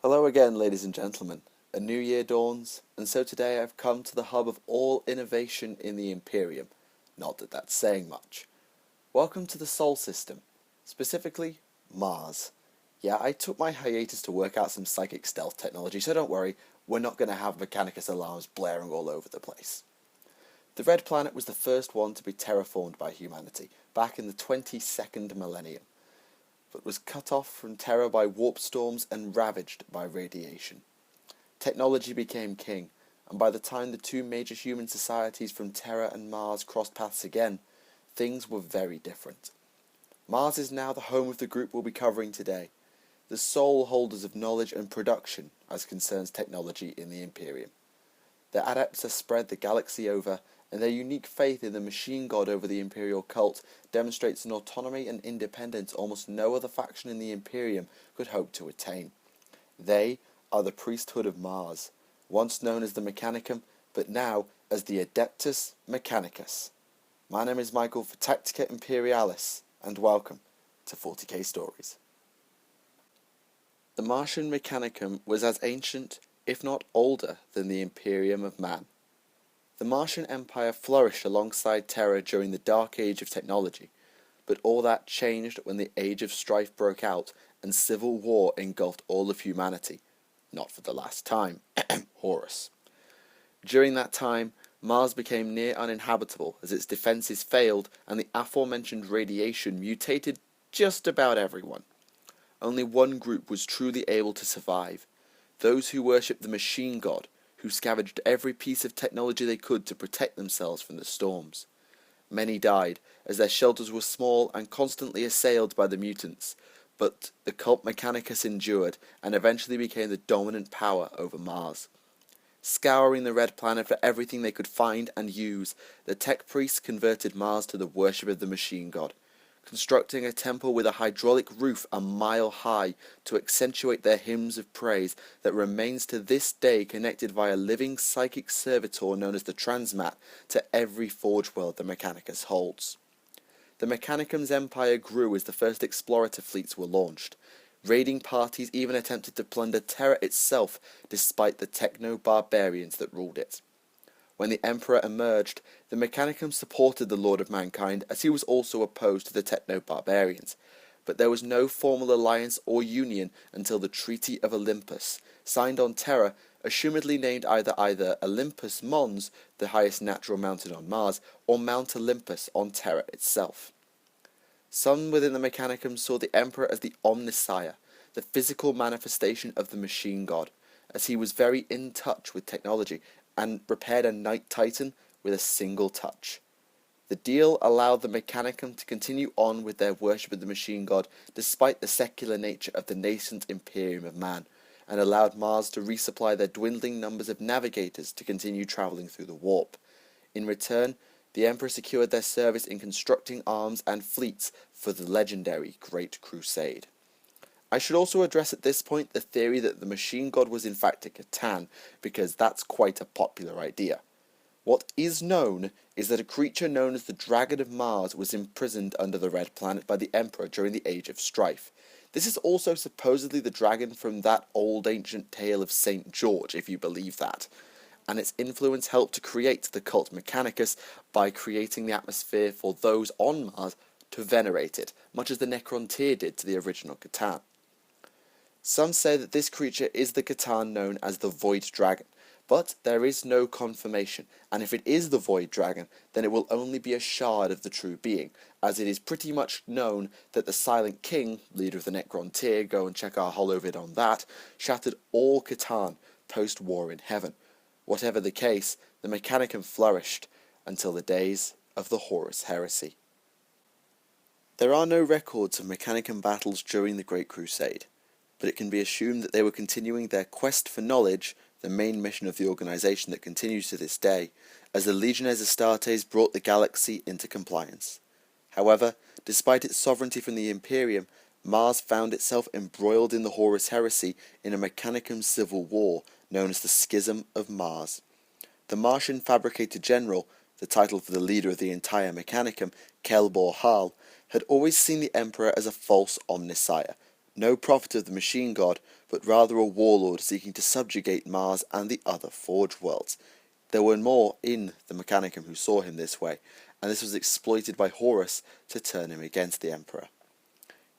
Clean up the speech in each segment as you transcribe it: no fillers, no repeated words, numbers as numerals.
Hello again, ladies and gentlemen. A new year dawns, and so today I've come to the hub of all innovation in the Imperium. Not that that's saying much. Welcome to the Sol System, specifically Mars. Yeah, I took my hiatus to work out some psychic stealth technology, so don't worry, we're not going to have Mechanicus alarms blaring all over the place. The Red Planet was the first one to be terraformed by humanity, back in the 22nd millennium, but was cut off from terra by warp storms and ravaged by radiation. Technology became king, and by the time the two major human societies from Terra and Mars crossed paths again, things were very different. Mars is now the home of the group we'll be covering today, the sole holders of knowledge and production as concerns technology in the Imperium. Their adepts are spread the galaxy over, and their unique faith in the machine god over the imperial cult demonstrates an autonomy and independence almost no other faction in the Imperium could hope to attain. They are the Priesthood of Mars, once known as the Mechanicum, but now as the Adeptus Mechanicus. My name is Michael for Tactica Imperialis, and welcome to 40k Stories. The Martian Mechanicum was as ancient, if not older, than the Imperium of Man. The Martian Empire flourished alongside Terra during the Dark Age of technology, but all that changed when the Age of Strife broke out and civil war engulfed all of humanity. Not for the last time. Horus. During that time, Mars became near uninhabitable as its defences failed and the aforementioned radiation mutated just about everyone. Only one group was truly able to survive, those who worshipped the machine god, who scavenged every piece of technology they could to protect themselves from the storms. Many died, as their shelters were small and constantly assailed by the mutants, but the cult Mechanicus endured and eventually became the dominant power over Mars. Scouring the Red Planet for everything they could find and use, the tech priests converted Mars to the worship of the machine god, constructing a temple with a hydraulic roof a mile high to accentuate their hymns of praise that remains to this day connected via living psychic servitor known as the Transmat to every forge world the Mechanicus holds. The Mechanicum's empire grew as the first explorator fleets were launched. Raiding parties even attempted to plunder Terra itself despite the techno-barbarians that ruled it. When the Emperor emerged, the Mechanicum supported the Lord of Mankind as he was also opposed to the techno-barbarians, but there was no formal alliance or union until the Treaty of Olympus, signed on Terra, assumedly named either Olympus Mons, the highest natural mountain on Mars, or Mount Olympus on Terra itself. Some within the Mechanicum saw the Emperor as the Omnissiah, the physical manifestation of the machine god, as he was very in touch with technology and repaired a Night Titan with a single touch. The deal allowed the Mechanicum to continue on with their worship of the machine god despite the secular nature of the nascent Imperium of Man, and allowed Mars to resupply their dwindling numbers of navigators to continue travelling through the warp. In return, the Emperor secured their service in constructing arms and fleets for the legendary Great Crusade. I should also address at this point the theory that the machine god was in fact a Catan, because that's quite a popular idea. What is known is that a creature known as the Dragon of Mars was imprisoned under the Red Planet by the Emperor during the Age of Strife. This is also supposedly the dragon from that old ancient tale of St. George, if you believe that, and its influence helped to create the cult Mechanicus by creating the atmosphere for those on Mars to venerate it, much as the Necrontyr did to the original Catan. Some say that this creature is the Catan known as the Void Dragon, but there is no confirmation, and if it is the Void Dragon, then it will only be a shard of the true being, as it is pretty much known that the Silent King, leader of the Necrontyr, go and check our holovid on that, shattered all Catan post-war in heaven. Whatever the case, the Mechanicum flourished until the days of the Post-Heresy. There are no records of Mechanicum battles during the Great Crusade, but it can be assumed that they were continuing their quest for knowledge, the main mission of the organisation that continues to this day, as the Legiones Astartes brought the galaxy into compliance. However, despite its sovereignty from the Imperium, Mars found itself embroiled in the Post-Heresy in a Mechanicum civil war known as the Schism of Mars. The Martian Fabricator General, the title for the leader of the entire Mechanicum, Kelbor Hal, had always seen the Emperor as a false omnissiah, no prophet of the machine god, but rather a warlord seeking to subjugate Mars and the other Forge worlds. There were more in the Mechanicum who saw him this way, and this was exploited by Horus to turn him against the Emperor.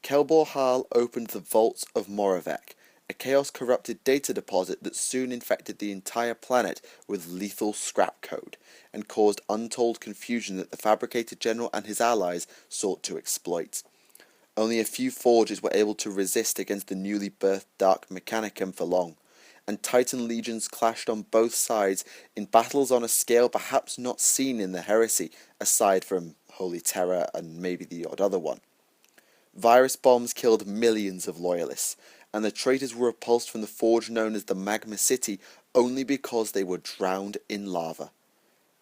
Kelbor Hal opened the Vaults of Moravec, a chaos-corrupted data deposit that soon infected the entire planet with lethal scrap code, and caused untold confusion that the Fabricator General and his allies sought to exploit. Only a few forges were able to resist against the newly birthed Dark Mechanicum for long, and Titan legions clashed on both sides in battles on a scale perhaps not seen in the Heresy, aside from Holy Terror and maybe the odd other one. Virus bombs killed millions of loyalists, and the traitors were repulsed from the forge known as the Magma City only because they were drowned in lava.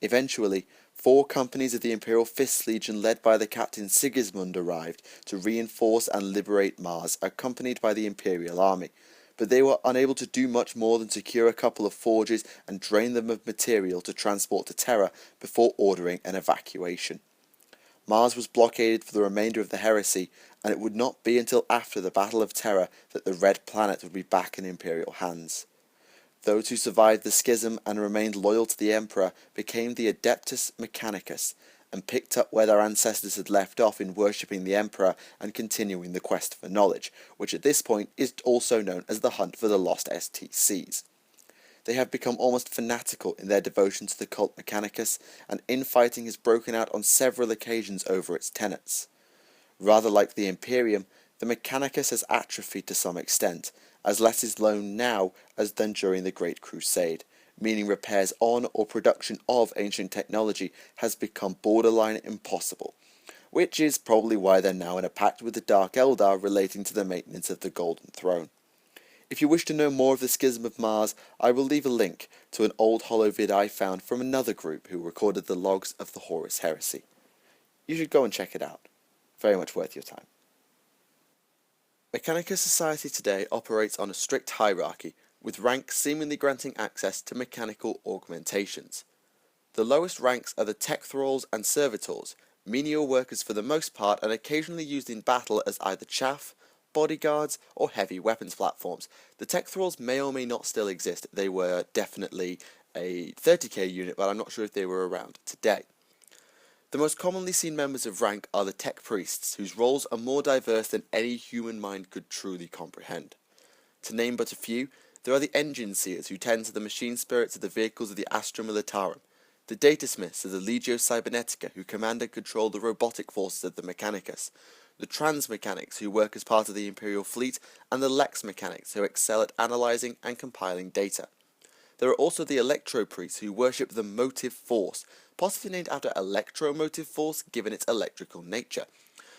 Eventually, 4 companies of the Imperial Fifth Legion led by the captain Sigismund arrived to reinforce and liberate Mars, accompanied by the Imperial army, but they were unable to do much more than secure a couple of forges and drain them of material to transport to Terra before ordering an evacuation. Mars was blockaded for the remainder of the Heresy, and it would not be until after the Battle of Terra that the Red Planet would be back in Imperial hands. Those who survived the schism and remained loyal to the Emperor became the Adeptus Mechanicus, and picked up where their ancestors had left off in worshipping the Emperor and continuing the quest for knowledge, which at this point is also known as the hunt for the lost STCs. They have become almost fanatical in their devotion to the cult Mechanicus, and infighting has broken out on several occasions over its tenets. Rather like the Imperium, the Mechanicus has atrophied to some extent, as less is known now as than during the Great Crusade, meaning repairs on or production of ancient technology has become borderline impossible, which is probably why they're now in a pact with the Dark Eldar relating to the maintenance of the Golden Throne. If you wish to know more of the Schism of Mars, I will leave a link to an old holovid I found from another group who recorded the logs of the Horus Heresy. You should go and check it out. Very much worth your time. Mechanicus society today operates on a strict hierarchy, with ranks seemingly granting access to mechanical augmentations. The lowest ranks are the tech thralls and servitors, menial workers for the most part and occasionally used in battle as either chaff, bodyguards, or heavy weapons platforms. The tech thralls may or may not still exist. They were definitely a 30k unit, but I'm not sure if they were around today. The most commonly seen members of rank are the tech priests, whose roles are more diverse than any human mind could truly comprehend. To name but a few, there are the engine seers, who tend to the machine spirits of the vehicles of the Astra Militarum, the datasmiths of the Legio Cybernetica, who command and control the robotic forces of the Mechanicus, the transmechanics, who work as part of the Imperial fleet, and the lex mechanics, who excel at analysing and compiling data. There are also the electro-priests, who worship the motive force, possibly named after electromotive force given its electrical nature.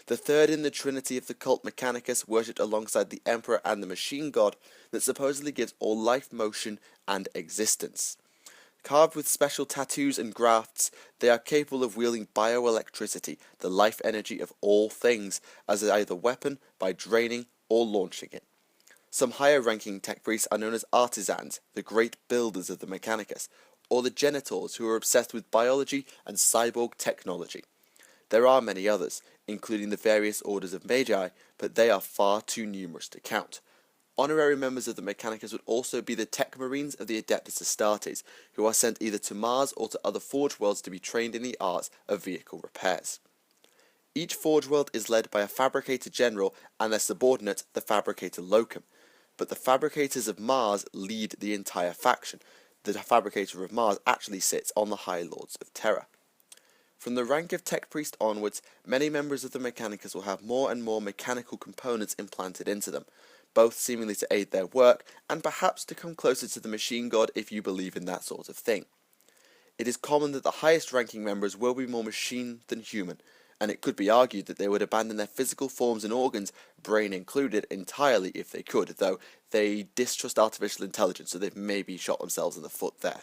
The third in the trinity of the cult Mechanicus, worshipped alongside the Emperor and the machine god that supposedly gives all life motion and existence. Carved with special tattoos and grafts, they are capable of wielding bioelectricity, the life energy of all things, as either weapon by draining or launching it. Some higher-ranking tech priests are known as artisans, the great builders of the Mechanicus, or the genitors, who are obsessed with biology and cyborg technology. There are many others, including the various orders of magi, but they are far too numerous to count. Honorary members of the Mechanicus would also be the tech marines of the Adeptus Astartes, who are sent either to Mars or to other forge worlds to be trained in the arts of vehicle repairs. Each forge world is led by a fabricator general and their subordinate, the fabricator locum, but the fabricators of Mars lead the entire faction. The fabricator of Mars actually sits on the High Lords of Terra. From the rank of tech priest onwards, many members of the Mechanicus will have more and more mechanical components implanted into them, both seemingly to aid their work, and perhaps to come closer to the machine god if you believe in that sort of thing. It is common that the highest ranking members will be more machine than human, and it could be argued that they would abandon their physical forms and organs, brain included, entirely if they could, though they distrust artificial intelligence, so they've maybe shot themselves in the foot there.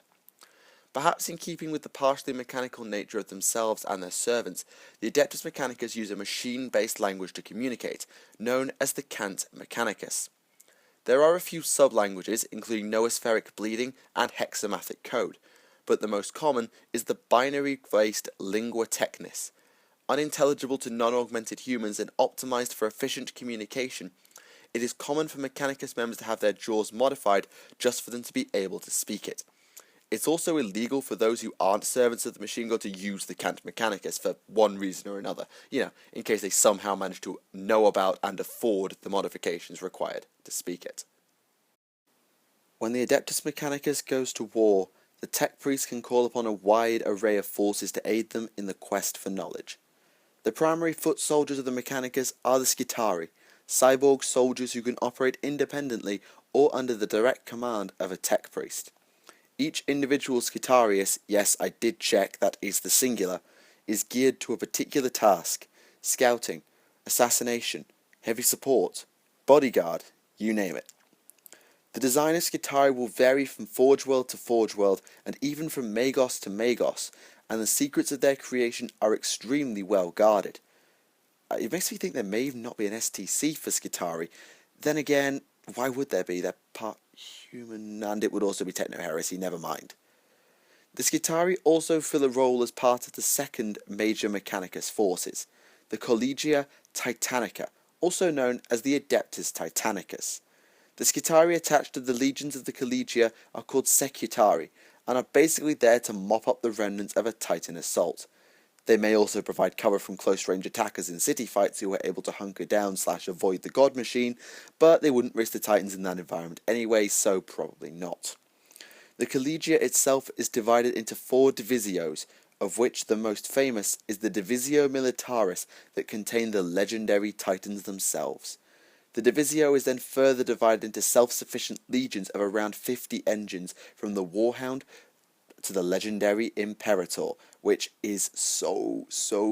Perhaps in keeping with the partially mechanical nature of themselves and their servants, the Adeptus Mechanicus use a machine-based language to communicate, known as the Cant Mechanicus. There are a few sub-languages, including noospheric bleeding and hexamathic code, but the most common is the binary-based Lingua Technis. Unintelligible to non-augmented humans and optimized for efficient communication, it is common for Mechanicus members to have their jaws modified just for them to be able to speak it. It's also illegal for those who aren't servants of the machine god to use the Cant Mechanicus for one reason or another, in case they somehow manage to know about and afford the modifications required to speak it. When the Adeptus Mechanicus goes to war, the tech priests can call upon a wide array of forces to aid them in the quest for knowledge. The primary foot soldiers of the Mechanicus are the Scitari, cyborg soldiers who can operate independently or under the direct command of a tech priest. Each individual Scitarius, yes, I did check, that is the singular, is geared to a particular task: scouting, assassination, heavy support, bodyguard, you name it. The design of Scitari will vary from Forge World to Forge World, and even from Magos to Magos, and the secrets of their creation are extremely well guarded. It makes me think there may even not be an STC for Scitari. Then again, why would there be? They're part human, and it would also be Techno-Heresy, never mind. The Scitari also fill a role as part of the second major Mechanicus forces, the Collegia Titanica, also known as the Adeptus Titanicus. The Scitari attached to the legions of the Collegia are called Secutari, and are basically there to mop up the remnants of a Titan assault. They may also provide cover from close-range attackers in city fights who are able to hunker down / avoid the God Machine, but they wouldn't risk the Titans in that environment anyway, so probably not. The Collegia itself is divided into 4 divisios, of which the most famous is the Divisio Militaris that contain the legendary Titans themselves. The Divisio is then further divided into self-sufficient legions of around 50 engines, from the Warhound to the legendary Imperator, which is so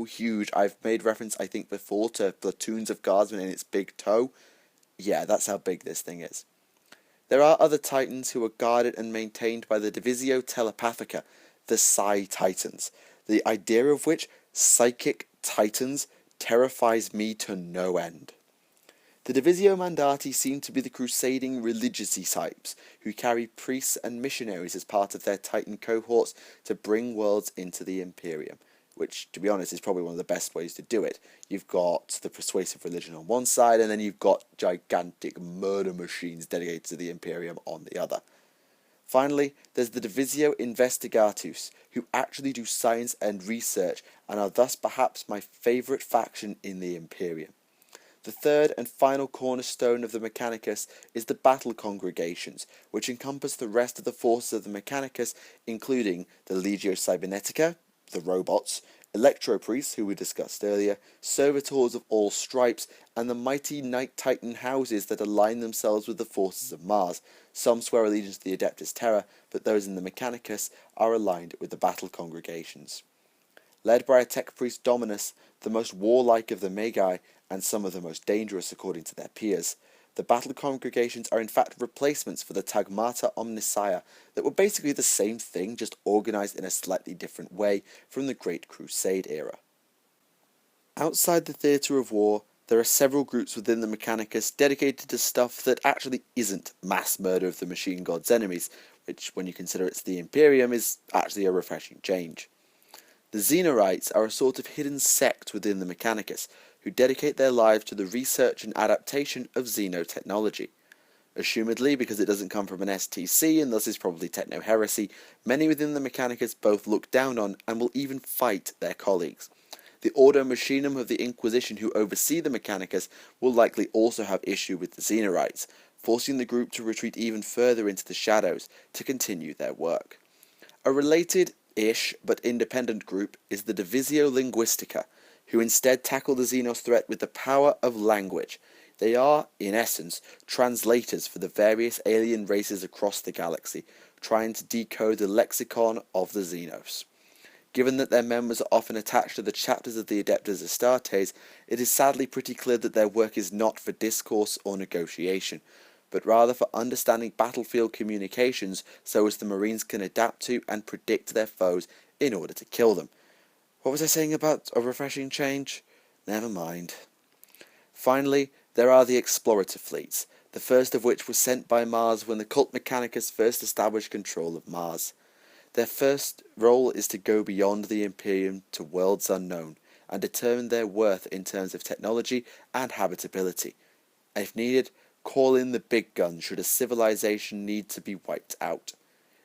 huge. I've made reference, I think, before to platoons of guardsmen in its big toe. Yeah, that's how big this thing is. There are other Titans who are guarded and maintained by the Divisio Telepathica, the Psi Titans, the idea of which, Psychic Titans, terrifies me to no end. The Divisio Mandati seem to be the crusading religiousy types, who carry priests and missionaries as part of their Titan cohorts to bring worlds into the Imperium, which, to be honest, is probably one of the best ways to do it. You've got the persuasive religion on one side, and then you've got gigantic murder machines dedicated to the Imperium on the other. Finally, there's the Divisio Investigatus, who actually do science and research, and are thus perhaps my favourite faction in the Imperium. The third and final cornerstone of the Mechanicus is the battle congregations, which encompass the rest of the forces of the Mechanicus, including the Legio Cybernetica, the robots, Electro-Priests, who we discussed earlier, Servitors of all stripes, and the mighty Knight Titan houses that align themselves with the forces of Mars. Some swear allegiance to the Adeptus Terra, but those in the Mechanicus are aligned with the battle congregations. Led by a tech priest Dominus, the most warlike of the Magi, and some of the most dangerous according to their peers, the battle congregations are in fact replacements for the Tagmata Omnissiah that were basically the same thing, just organised in a slightly different way from the Great Crusade era. Outside the theatre of war, there are several groups within the Mechanicus dedicated to stuff that actually isn't mass murder of the machine god's enemies, which, when you consider it's the Imperium, is actually a refreshing change. The Xenorites are a sort of hidden sect within the Mechanicus, who dedicate their lives to the research and adaptation of xenotechnology. Assumedly, because it doesn't come from an STC and thus is probably techno-heresy, many within the Mechanicus both look down on and will even fight their colleagues. The Ordo Machinum of the Inquisition who oversee the Mechanicus will likely also have issue with the Xenorites, forcing the group to retreat even further into the shadows to continue their work. A related-ish but independent group is the Divisio Linguistica, who instead tackle the Xenos threat with the power of language. They are, in essence, translators for the various alien races across the galaxy, trying to decode the lexicon of the Xenos. Given that their members are often attached to the chapters of the Adeptus Astartes, it is sadly pretty clear that their work is not for discourse or negotiation, but rather for understanding battlefield communications so as the Marines can adapt to and predict their foes in order to kill them. What was I saying about a refreshing change? Never mind. Finally, there are the explorator fleets, the first of which was sent by Mars when the Cult Mechanicus first established control of Mars. Their first role is to go beyond the Imperium to worlds unknown, and determine their worth in terms of technology and habitability. And if needed, Call in the big guns should a civilization need to be wiped out.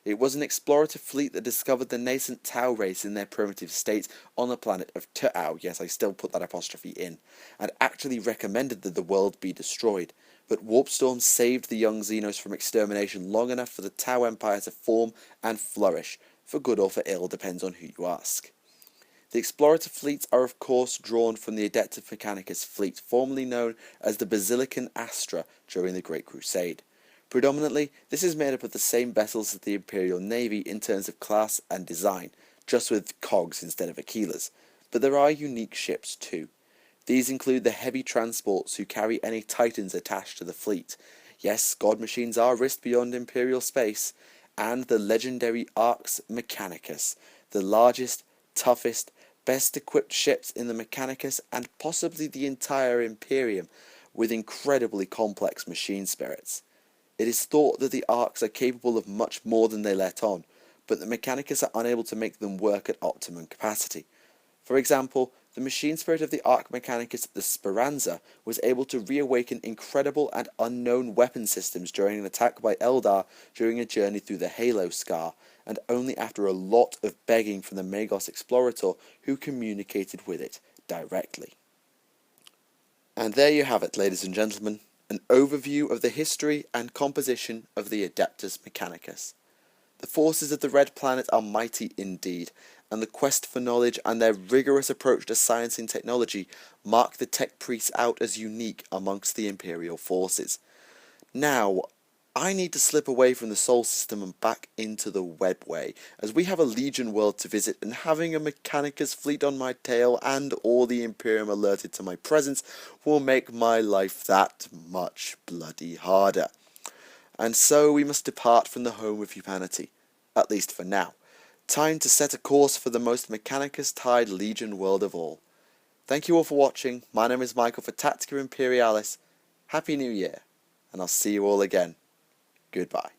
It was an explorative fleet that discovered the nascent Tau race in their primitive state on the planet of Tau, yes, I still put that apostrophe in, and actually recommended that the world be destroyed, but warp storms saved the young Xenos from extermination long enough for the Tau Empire to form and flourish, for good or for ill, depends on who you ask. The explorative fleets are of course drawn from the Adeptus Mechanicus fleet, formerly known as the Basilican Astra during the Great Crusade. Predominantly, this is made up of the same vessels as the Imperial Navy in terms of class and design, just with cogs instead of Aquilas, but there are unique ships too. These include the heavy transports who carry any titans attached to the fleet. Yes, god machines are risked beyond Imperial space, and the legendary Arx Mechanicus, the largest, toughest, best equipped ships in the Mechanicus and possibly the entire Imperium, with incredibly complex machine spirits. It is thought that the Arcs are capable of much more than they let on, but the Mechanicus are unable to make them work at optimum capacity. For example, the machine spirit of the Arc Mechanicus, the Speranza, was able to reawaken incredible and unknown weapon systems during an attack by Eldar during a journey through the Halo Scar, and only after a lot of begging from the Magos Explorator, who communicated with it directly. And there you have it, ladies and gentlemen, an overview of the history and composition of the Adeptus Mechanicus. The forces of the Red Planet are mighty indeed, and the quest for knowledge and their rigorous approach to science and technology mark the tech priests out as unique amongst the Imperial forces. Now, I need to slip away from the Sol system and back into the Webway, as we have a Legion world to visit, and having a Mechanicus fleet on my tail and all the Imperium alerted to my presence will make my life that much bloody harder. And so we must depart from the home of humanity, at least for now. Time to set a course for the most Mechanicus-tied Legion world of all. Thank you all for watching. My name is Michael for Tactica Imperialis. Happy New Year, and I'll see you all again. Goodbye.